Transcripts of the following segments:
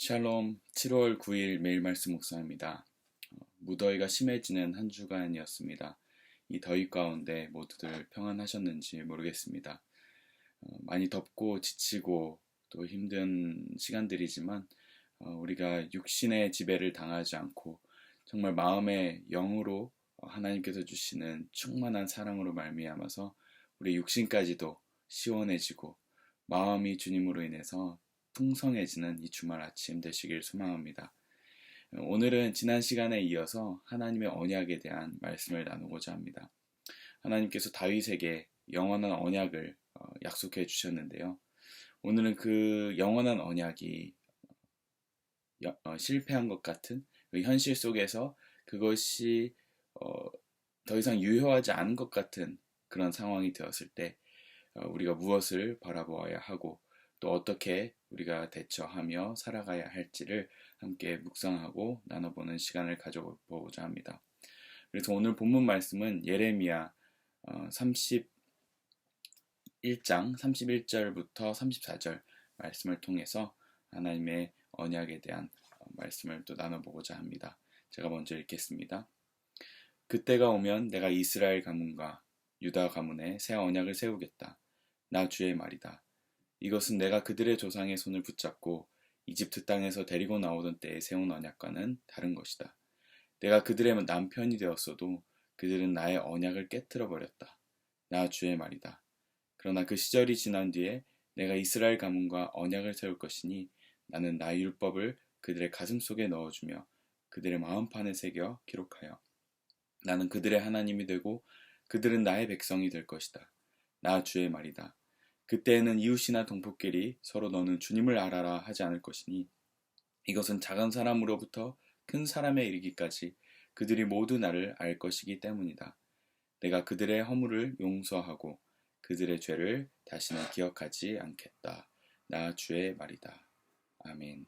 샬롬 7월 9일 매일 말씀 묵상입니다. 무더위가 심해지는 한 주간이었습니다. 이 더위 가운데 모두들 평안하셨는지 모르겠습니다. 많이 덥고 지치고 또 힘든 시간들이지만 우리가 육신의 지배를 당하지 않고 정말 마음의 영으로 하나님께서 주시는 충만한 사랑으로 말미암아서 우리 육신까지도 시원해지고 마음이 주님으로 인해서 풍성해지는 이 주말 아침 되시길 소망합니다. 오늘은 지난 시간에 이어서 하나님의 언약에 대한 말씀을 나누고자 합니다. 하나님께서 다윗에게 영원한 언약을 약속해 주셨는데요. 오늘은 그 영원한 언약이 실패한 것 같은 그 현실 속에서 그것이 더 이상 유효하지 않은 것 같은 그런 상황이 되었을 때 우리가 무엇을 바라보아야 하고 또 어떻게 우리가 대처하며 살아가야 할지를 함께 묵상하고 나눠보는 시간을 가져보고자 합니다. 그래서 오늘 본문 말씀은 예레미야 31장 31절부터 34절 말씀을 통해서 하나님의 언약에 대한 말씀을 또 나눠보고자 합니다. 제가 먼저 읽겠습니다. 그때가 오면 내가 이스라엘 가문과 유다 가문에 새 언약을 세우겠다. 나 주의 말이다. 이것은 내가 그들의 조상의 손을 붙잡고 이집트 땅에서 데리고 나오던 때에 세운 언약과는 다른 것이다. 내가 그들의 남편이 되었어도 그들은 나의 언약을 깨트려 버렸다. 나 주의 말이다. 그러나 그 시절이 지난 뒤에 내가 이스라엘 가문과 언약을 세울 것이니 나는 나의 율법을 그들의 가슴 속에 넣어주며 그들의 마음판에 새겨 기록하여 나는 그들의 하나님이 되고 그들은 나의 백성이 될 것이다. 나 주의 말이다. 그때에는 이웃이나 동포끼리 서로 너는 주님을 알아라 하지 않을 것이니 이것은 작은 사람으로부터 큰 사람에 이르기까지 그들이 모두 나를 알 것이기 때문이다. 내가 그들의 허물을 용서하고 그들의 죄를 다시는 기억하지 않겠다. 나 주의 말이다. 아멘.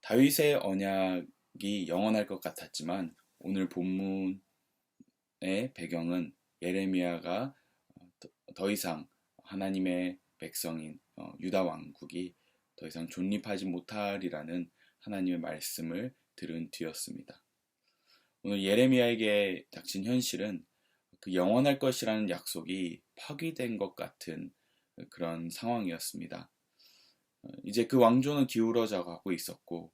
다윗의 언약이 영원할 것 같았지만 오늘 본문의 배경은 예레미야가 더 이상 하나님의 백성인 유다 왕국이 더 이상 존립하지 못하리라는 하나님의 말씀을 들은 뒤였습니다. 오늘 예레미야에게 닥친 현실은 그 영원할 것이라는 약속이 파기된 것 같은 그런 상황이었습니다. 이제 그 왕조는 기울어져 가고 있었고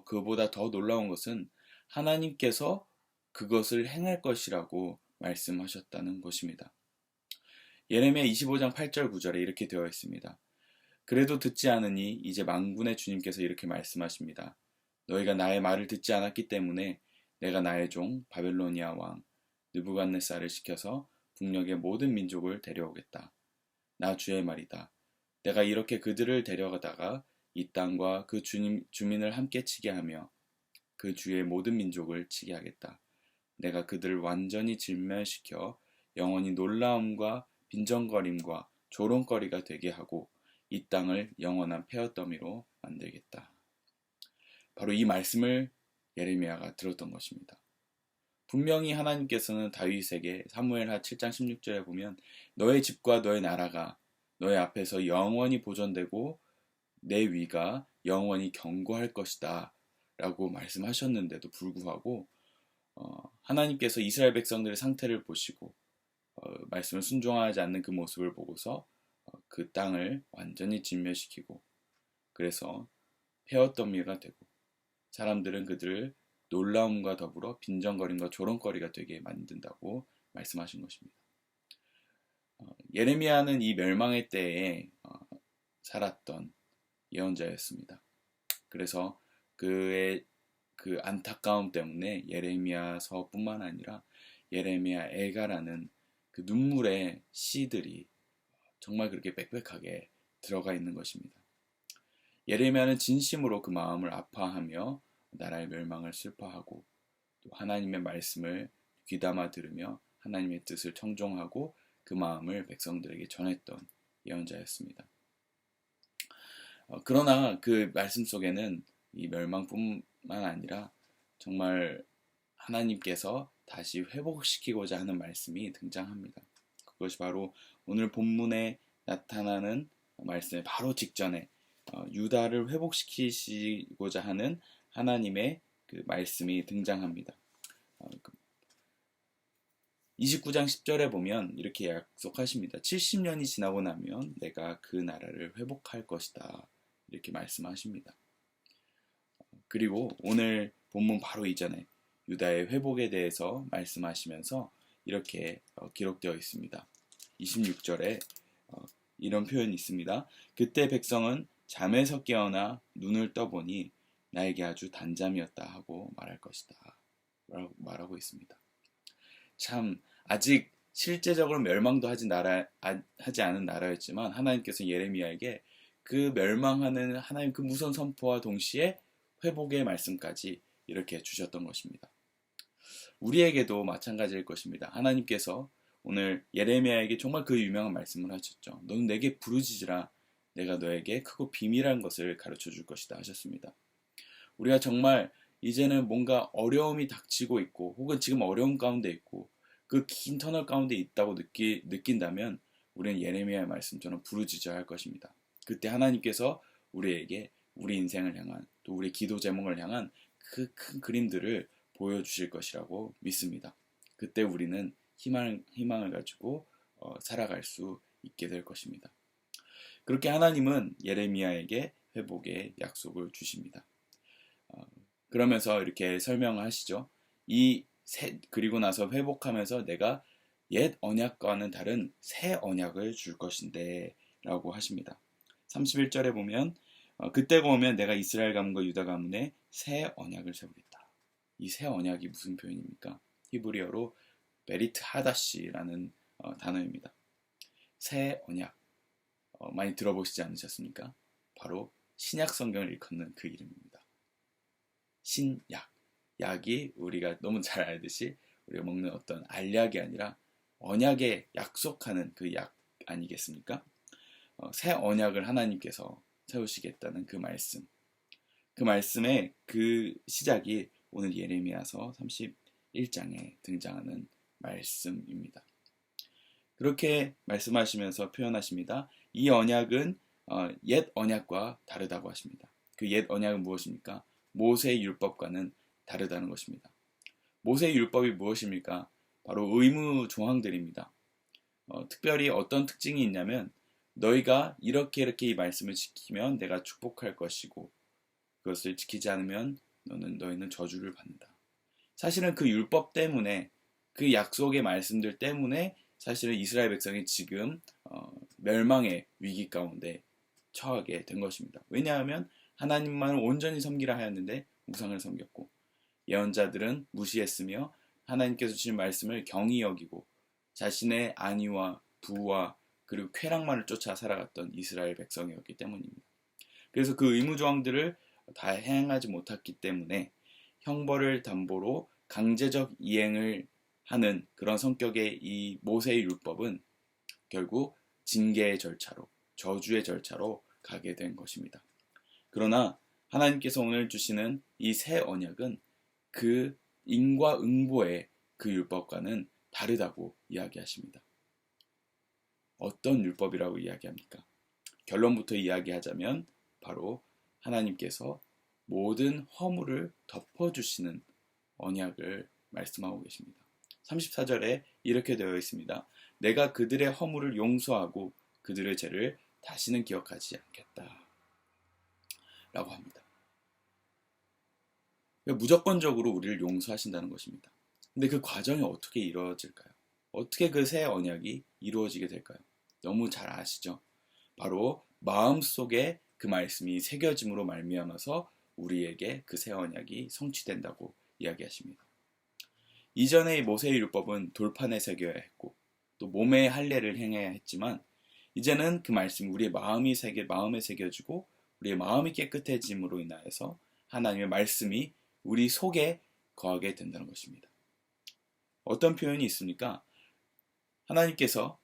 그보다 더 놀라운 것은 하나님께서 그것을 행할 것이라고 말씀하셨다는 것입니다. 예레미야 25장 8절 9절에 이렇게 되어 있습니다. 그래도 듣지 않으니 이제 만군의 주님께서 이렇게 말씀하십니다. 너희가 나의 말을 듣지 않았기 때문에 내가 나의 종 바벨로니아 왕 느부갓네살을 시켜서 북녘의 모든 민족을 데려오겠다. 나 주의 말이다. 내가 이렇게 그들을 데려가다가 이 땅과 그 주민을 함께 치게 하며 그 주의 모든 민족을 치게 하겠다. 내가 그들을 완전히 진멸시켜 영원히 놀라움과 빈정거림과 조롱거리가 되게 하고 이 땅을 영원한 폐허더미로 만들겠다. 바로 이 말씀을 예레미야가 들었던 것입니다. 분명히 하나님께서는 다윗에게 사무엘하 7장 16절에 보면 너의 집과 너의 나라가 너의 앞에서 영원히 보존되고 내 위가 영원히 견고할 것이다 라고 말씀하셨는데도 불구하고 하나님께서 이스라엘 백성들의 상태를 보시고 말씀을 순종하지 않는 그 모습을 보고서 그 땅을 완전히 진멸시키고 그래서 폐허더미가 되고 사람들은 그들을 놀라움과 더불어 빈정거림과 조롱거리가 되게 만든다고 말씀하신 것입니다. 예레미야는 이 멸망의 때에 살았던 예언자였습니다. 그래서 그의 그 안타까움 때문에 예레미야서뿐만 아니라 예레미야 애가라는 그 눈물의 시들이 정말 그렇게 빽빽하게 들어가 있는 것입니다. 예레미야는 진심으로 그 마음을 아파하며 나라의 멸망을 슬퍼하고 또 하나님의 말씀을 귀담아 들으며 하나님의 뜻을 청종하고 그 마음을 백성들에게 전했던 예언자였습니다. 그러나 그 말씀 속에는 이 멸망뿐만 아니라 정말 하나님께서 다시 회복시키고자 하는 말씀이 등장합니다. 그것이 바로 오늘 본문에 나타나는 말씀의 바로 직전에 유다를 회복시키시고자 하는 하나님의 그 말씀이 등장합니다. 29장 10절에 보면 이렇게 약속하십니다. 70년이 지나고 나면 내가 그 나라를 회복할 것이다. 이렇게 말씀하십니다. 그리고 오늘 본문 바로 이전에 유다의 회복에 대해서 말씀하시면서 이렇게 기록되어 있습니다. 26절에 이런 표현이 있습니다. 그때 백성은 잠에서 깨어나 눈을 떠보니 나에게 아주 단잠이었다 하고 말할 것이다. 라고 말하고 있습니다. 참 아직 실제적으로 멸망도 하지 않은 나라였지만 하나님께서 예레미야에게 그 멸망하는 하나님 그 무서운 선포와 동시에 회복의 말씀까지 이렇게 주셨던 것입니다. 우리에게도 마찬가지일 것입니다. 하나님께서 오늘 예레미야에게 정말 그 유명한 말씀을 하셨죠. 너는 내게 부르짖으라. 내가 너에게 크고 비밀한 것을 가르쳐 줄 것이다 하셨습니다. 우리가 정말 이제는 뭔가 어려움이 닥치고 있고 혹은 지금 어려움 가운데 있고 그 긴 터널 가운데 있다고 느낀다면 우리는 예레미야의 말씀처럼 부르짖어야 할 것입니다. 그때 하나님께서 우리에게 우리 인생을 향한 또 우리 기도 제목을 향한 그 큰 그림들을 보여주실 것이라고 믿습니다. 그때 우리는 희망을 가지고 살아갈 수 있게 될 것입니다. 그렇게 하나님은 예레미야에게 회복의 약속을 주십니다. 그러면서 이렇게 설명하시죠. 그리고 나서 회복하면서 내가 옛 언약과는 다른 새 언약을 줄 것인데 라고 하십니다. 31절에 보면 그때가 오면 내가 이스라엘 가문과 유다 가문에 새 언약을 세우겠다. 이 새 언약이 무슨 표현입니까? 히브리어로 베리트 하다시라는 단어입니다. 새 언약 많이 들어보시지 않으셨습니까? 바로 신약 성경을 일컫는 그 이름입니다. 신약. 약이 우리가 너무 잘 알듯이 우리가 먹는 어떤 알약이 아니라 언약에 약속하는 그 약 아니겠습니까? 새 언약을 하나님께서 세우시겠다는 그 말씀. 그 말씀의 그 시작이 오늘 예레미야서 31장에 등장하는 말씀입니다. 그렇게 말씀하시면서 표현하십니다. 이 언약은 옛 언약과 다르다고 하십니다. 그 옛 언약은 무엇입니까? 모세의 율법과는 다르다는 것입니다. 모세의 율법이 무엇입니까? 바로 의무 조항들입니다. 특별히 어떤 특징이 있냐면 너희가 이렇게 이 말씀을 지키면 내가 축복할 것이고 그것을 지키지 않으면 너희는 저주를 받는다. 사실은 그 율법 때문에 그 약속의 말씀들 때문에 사실은 이스라엘 백성이 지금 멸망의 위기 가운데 처하게 된 것입니다. 왜냐하면 하나님만을 온전히 섬기라 하였는데 우상을 섬겼고 예언자들은 무시했으며 하나님께서 주신 말씀을 경히 여기고 자신의 안위와 부와 그리고 쾌락만을 쫓아 살아갔던 이스라엘 백성이었기 때문입니다. 그래서 그 의무조항들을 다 행하지 못했기 때문에 형벌을 담보로 강제적 이행을 하는 그런 성격의 이 모세의 율법은 결국 징계의 절차로 저주의 절차로 가게 된 것입니다. 그러나 하나님께서 오늘 주시는 이 새 언약은 그 인과응보의 그 율법과는 다르다고 이야기하십니다. 어떤 율법이라고 이야기합니까? 결론부터 이야기하자면 바로 하나님께서 모든 허물을 덮어주시는 언약을 말씀하고 계십니다. 34절에 이렇게 되어 있습니다. 내가 그들의 허물을 용서하고 그들의 죄를 다시는 기억하지 않겠다. 라고 합니다. 무조건적으로 우리를 용서하신다는 것입니다. 근데 그 과정이 어떻게 이루어질까요? 어떻게 그 새 언약이 이루어지게 될까요? 너무 잘 아시죠? 바로 마음속에 그 말씀이 새겨짐으로 말미암아서 우리에게 그 새 언약이 성취된다고 이야기하십니다. 이전의 모세의 율법은 돌판에 새겨야 했고 또 몸의 할례를 행해야 했지만 이제는 그 말씀이 우리의 마음에 새겨지고 우리의 마음이 깨끗해짐으로 인하여서 하나님의 말씀이 우리 속에 거하게 된다는 것입니다. 어떤 표현이 있습니까? 하나님께서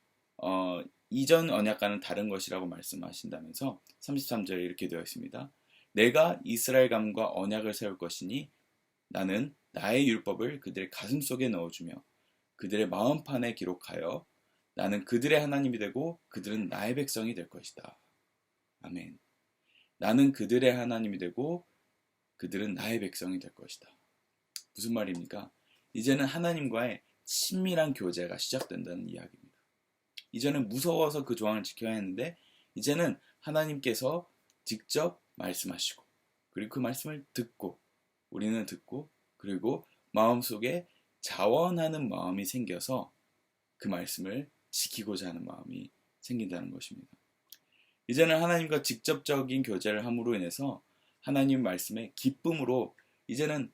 이전 언약과는 다른 것이라고 말씀하신다면서 33절에 이렇게 되어 있습니다. 내가 이스라엘 가문과 언약을 세울 것이니 나는 나의 율법을 그들의 가슴 속에 넣어주며 그들의 마음판에 기록하여 나는 그들의 하나님이 되고 그들은 나의 백성이 될 것이다. 아멘. 나는 그들의 하나님이 되고 그들은 나의 백성이 될 것이다. 무슨 말입니까? 이제는 하나님과의 친밀한 교제가 시작된다는 이야기입니다. 이제는 무서워서 그 조항을 지켜야 했는데 이제는 하나님께서 직접 말씀하시고 그리고 그 말씀을 듣고 우리는 듣고 그리고 마음속에 자원하는 마음이 생겨서 그 말씀을 지키고자 하는 마음이 생긴다는 것입니다. 이제는 하나님과 직접적인 교제를 함으로 인해서 하나님 말씀의 기쁨으로 이제는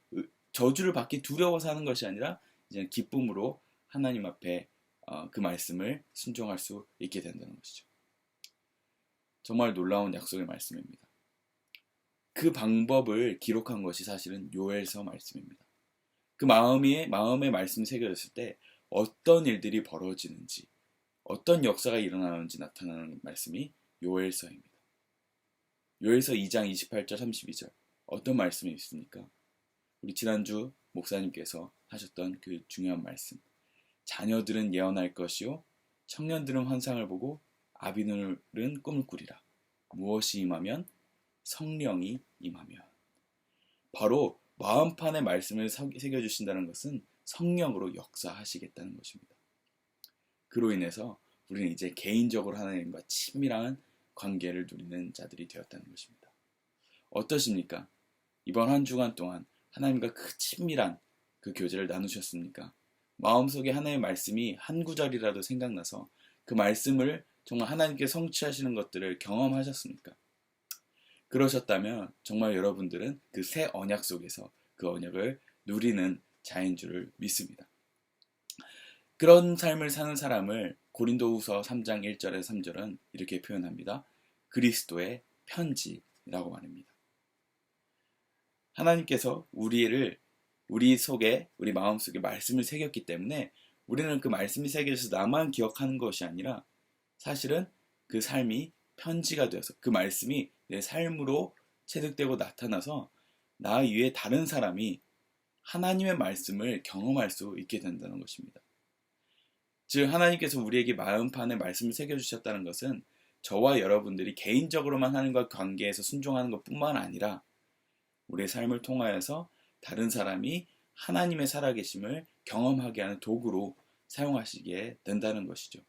저주를 받기 두려워서 하는 것이 아니라 이제는 기쁨으로 하나님 앞에 그 말씀을 순종할 수 있게 된다는 것이죠. 정말 놀라운 약속의 말씀입니다. 그 방법을 기록한 것이 사실은 요엘서 말씀입니다. 그 마음의 말씀이 새겨졌을 때 어떤 일들이 벌어지는지 어떤 역사가 일어나는지 나타나는 말씀이 요엘서입니다. 요엘서 2장 28절 32절 어떤 말씀이 있습니까? 우리 지난주 목사님께서 하셨던 그 중요한 말씀. 자녀들은 예언할 것이요 청년들은 환상을 보고 아비들은 꿈을 꾸리라. 무엇이 임하면? 성령이 임하면. 바로 마음판에 말씀을 새겨주신다는 것은 성령으로 역사하시겠다는 것입니다. 그로 인해서 우리는 이제 개인적으로 하나님과 친밀한 관계를 누리는 자들이 되었다는 것입니다. 어떠십니까? 이번 한 주간 동안 하나님과 그 친밀한 그 교제를 나누셨습니까? 마음속에 하나님의 말씀이 한 구절이라도 생각나서 그 말씀을 정말 하나님께 성취하시는 것들을 경험하셨습니까? 그러셨다면 정말 여러분들은 그 새 언약 속에서 그 언약을 누리는 자인 줄을 믿습니다. 그런 삶을 사는 사람을 고린도후서 3장 1절에서 3절은 이렇게 표현합니다. 그리스도의 편지라고 말합니다. 하나님께서 우리 속에 우리 마음속에 말씀을 새겼기 때문에 우리는 그 말씀이 새겨져서 나만 기억하는 것이 아니라 사실은 그 삶이 편지가 되어서 그 말씀이 내 삶으로 체득되고 나타나서 나 이외에 다른 사람이 하나님의 말씀을 경험할 수 있게 된다는 것입니다. 즉 하나님께서 우리에게 마음판에 말씀을 새겨주셨다는 것은 저와 여러분들이 개인적으로만 하나님과 관계에서 순종하는 것뿐만 아니라 우리의 삶을 통하여서 다른 사람이 하나님의 살아계심을 경험하게 하는 도구로 사용하시게 된다는 것이죠.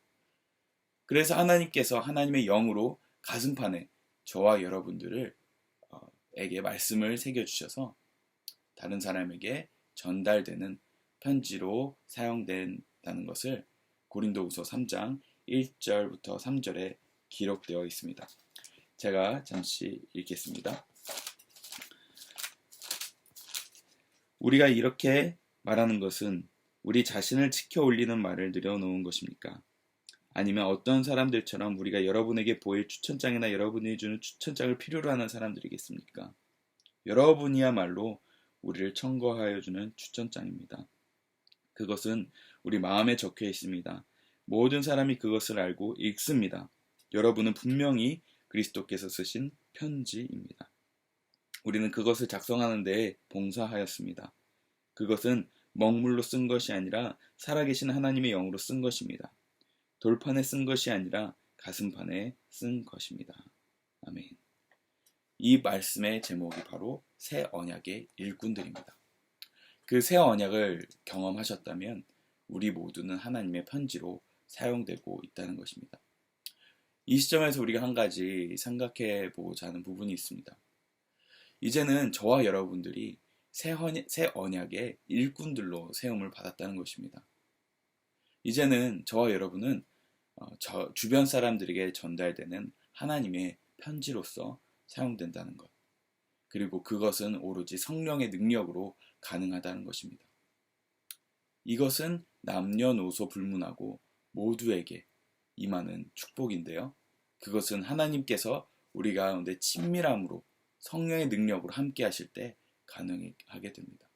그래서 하나님께서 하나님의 영으로 가슴판에 저와 여러분들을 에게 말씀을 새겨주셔서 다른 사람에게 전달되는 편지로 사용된다는 것을 고린도후서 3장 1절부터 3절에 기록되어 있습니다. 제가 잠시 읽겠습니다. 우리가 이렇게 말하는 것은 우리 자신을 지켜 올리는 말을 늘여놓은 것입니까? 아니면 어떤 사람들처럼 우리가 여러분에게 보일 추천장이나 여러분이 주는 추천장을 필요로 하는 사람들이겠습니까? 여러분이야말로 우리를 청거하여 주는 추천장입니다. 그것은 우리 마음에 적혀 있습니다. 모든 사람이 그것을 알고 읽습니다. 여러분은 분명히 그리스도께서 쓰신 편지입니다. 우리는 그것을 작성하는 데에 봉사하였습니다. 그것은 먹물로 쓴 것이 아니라 살아계신 하나님의 영으로 쓴 것입니다. 돌판에 쓴 것이 아니라 가슴판에 쓴 것입니다. 아멘. 이 말씀의 제목이 바로 새 언약의 일꾼들입니다. 그 새 언약을 경험하셨다면 우리 모두는 하나님의 편지로 사용되고 있다는 것입니다. 이 시점에서 우리가 한 가지 생각해 보고자 하는 부분이 있습니다. 이제는 저와 여러분들이 새 언약의 일꾼들로 세움을 받았다는 것입니다. 이제는 저와 여러분은 주변 사람들에게 전달되는 하나님의 편지로서 사용된다는 것. 그리고 그것은 오로지 성령의 능력으로 가능하다는 것입니다. 이것은 남녀노소 불문하고 모두에게 임하는 축복인데요. 그것은 하나님께서 우리 가운데 친밀함으로 성령의 능력으로 함께 하실 때 가능하게 됩니다.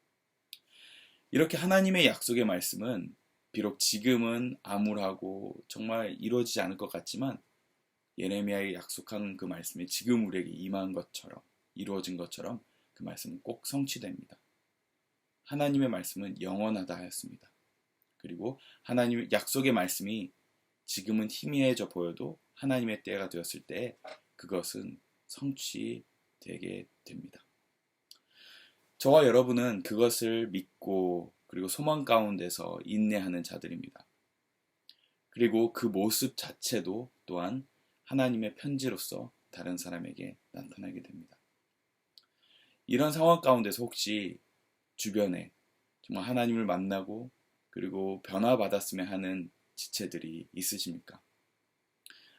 이렇게 하나님의 약속의 말씀은 비록 지금은 암울하고 정말 이루어지지 않을 것 같지만 예레미야의 약속한 그 말씀이 지금 우리에게 임한 것처럼 이루어진 것처럼 그 말씀은 꼭 성취됩니다. 하나님의 말씀은 영원하다 하였습니다. 그리고 하나님의 약속의 말씀이 지금은 희미해져 보여도 하나님의 때가 되었을 때 그것은 되게 됩니다. 저와 여러분은 그것을 믿고 그리고 소망 가운데서 인내하는 자들입니다. 그리고 그 모습 자체도 또한 하나님의 편지로서 다른 사람에게 나타나게 됩니다. 이런 상황 가운데서 혹시 주변에 정말 하나님을 만나고 그리고 변화받았으면 하는 지체들이 있으십니까?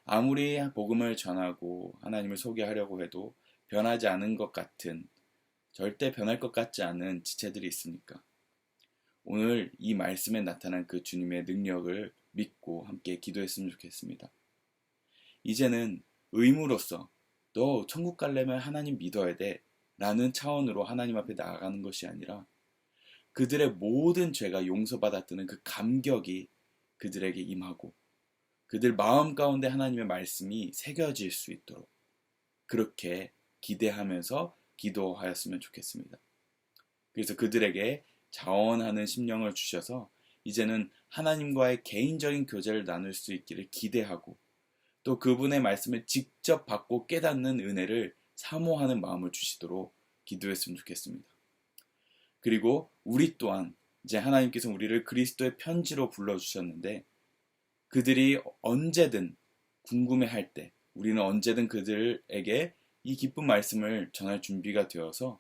아무리 복음을 전하고 하나님을 소개하려고 해도 변하지 않은 것 같은, 절대 변할 것 같지 않은 지체들이 있습니까? 오늘 이 말씀에 나타난 그 주님의 능력을 믿고 함께 기도했으면 좋겠습니다. 이제는 의무로서 너 천국 가려면 하나님 믿어야 돼 라는 차원으로 하나님 앞에 나아가는 것이 아니라 그들의 모든 죄가 용서받았다는 그 감격이 그들에게 임하고 그들 마음 가운데 하나님의 말씀이 새겨질 수 있도록 그렇게 기대하면서 기도하였으면 좋겠습니다. 그래서 그들에게 자원하는 심령을 주셔서 이제는 하나님과의 개인적인 교제를 나눌 수 있기를 기대하고 또 그분의 말씀을 직접 받고 깨닫는 은혜를 사모하는 마음을 주시도록 기도했으면 좋겠습니다. 그리고 우리 또한 이제 하나님께서 우리를 그리스도의 편지로 불러주셨는데 그들이 언제든 궁금해할 때 우리는 언제든 그들에게 이 기쁜 말씀을 전할 준비가 되어서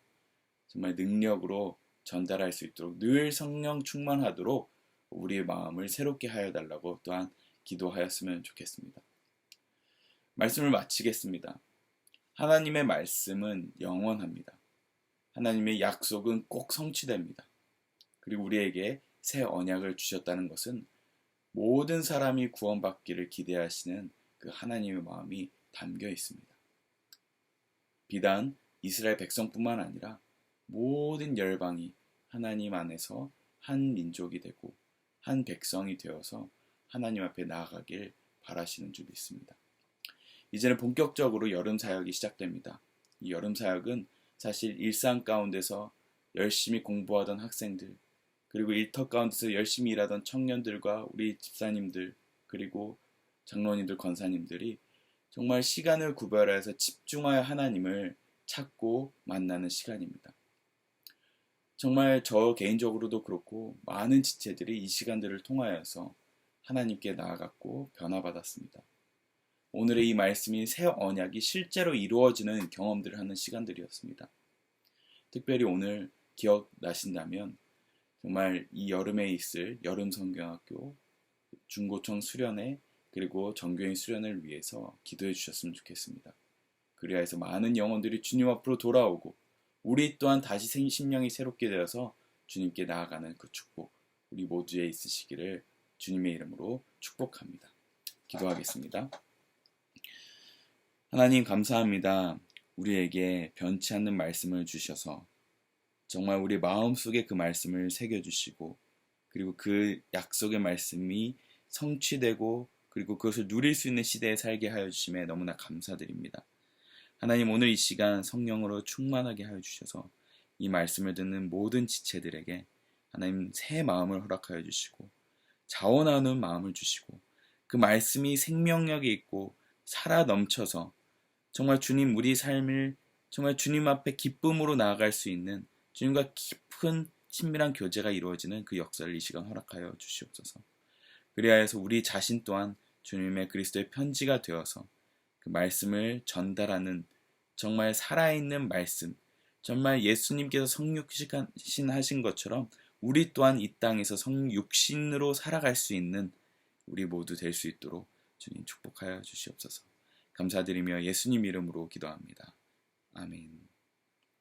정말 능력으로 전달할 수 있도록 늘 성령 충만하도록 우리의 마음을 새롭게 하여 달라고 또한 기도하였으면 좋겠습니다. 말씀을 마치겠습니다. 하나님의 말씀은 영원합니다. 하나님의 약속은 꼭 성취됩니다. 그리고 우리에게 새 언약을 주셨다는 것은 모든 사람이 구원받기를 기대하시는 그 하나님의 마음이 담겨 있습니다. 비단 이스라엘 백성뿐만 아니라 모든 열방이 하나님 안에서 한 민족이 되고 한 백성이 되어서 하나님 앞에 나아가길 바라시는 줄 믿습니다. 이제는 본격적으로 여름 사역이 시작됩니다. 이 여름 사역은 사실 일상 가운데서 열심히 공부하던 학생들 그리고 일터 가운데서 열심히 일하던 청년들과 우리 집사님들 그리고 장로님들 권사님들이 정말 시간을 구별해서 집중하여 하나님을 찾고 만나는 시간입니다. 정말 저 개인적으로도 그렇고 많은 지체들이 이 시간들을 통하여서 하나님께 나아갔고 변화받았습니다. 오늘의 이 말씀이 새 언약이 실제로 이루어지는 경험들을 하는 시간들이었습니다. 특별히 오늘 기억나신다면 정말 이 여름에 있을 여름 성경학교 중고청 수련회 그리고 정교인 수련을 위해서 기도해 주셨으면 좋겠습니다. 그리하여서 많은 영혼들이 주님 앞으로 돌아오고 우리 또한 다시 심령이 새롭게 되어서 주님께 나아가는 그 축복 우리 모두에 있으시기를 주님의 이름으로 축복합니다. 기도하겠습니다. 하나님 감사합니다. 우리에게 변치 않는 말씀을 주셔서 정말 우리 마음속에 그 말씀을 새겨주시고 그리고 그 약속의 말씀이 성취되고 그리고 그것을 누릴 수 있는 시대에 살게 하여 주심에 너무나 감사드립니다. 하나님 오늘 이 시간 성령으로 충만하게 하여 주셔서 이 말씀을 듣는 모든 지체들에게 하나님 새 마음을 허락하여 주시고 자원하는 마음을 주시고 그 말씀이 생명력이 있고 살아 넘쳐서 정말 주님 우리 삶을 정말 주님 앞에 기쁨으로 나아갈 수 있는 주님과 깊은 친밀한 교제가 이루어지는 그 역사를 이 시간 허락하여 주시옵소서. 그리하여서 우리 자신 또한 주님의 그리스도의 편지가 되어서 그 말씀을 전달하는 정말 살아있는 말씀, 정말 예수님께서 성육신 하신 것처럼 우리 또한 이 땅에서 성육신으로 살아갈 수 있는 우리 모두 될 수 있도록 주님 축복하여 주시옵소서. 감사드리며 예수님 이름으로 기도합니다. 아멘.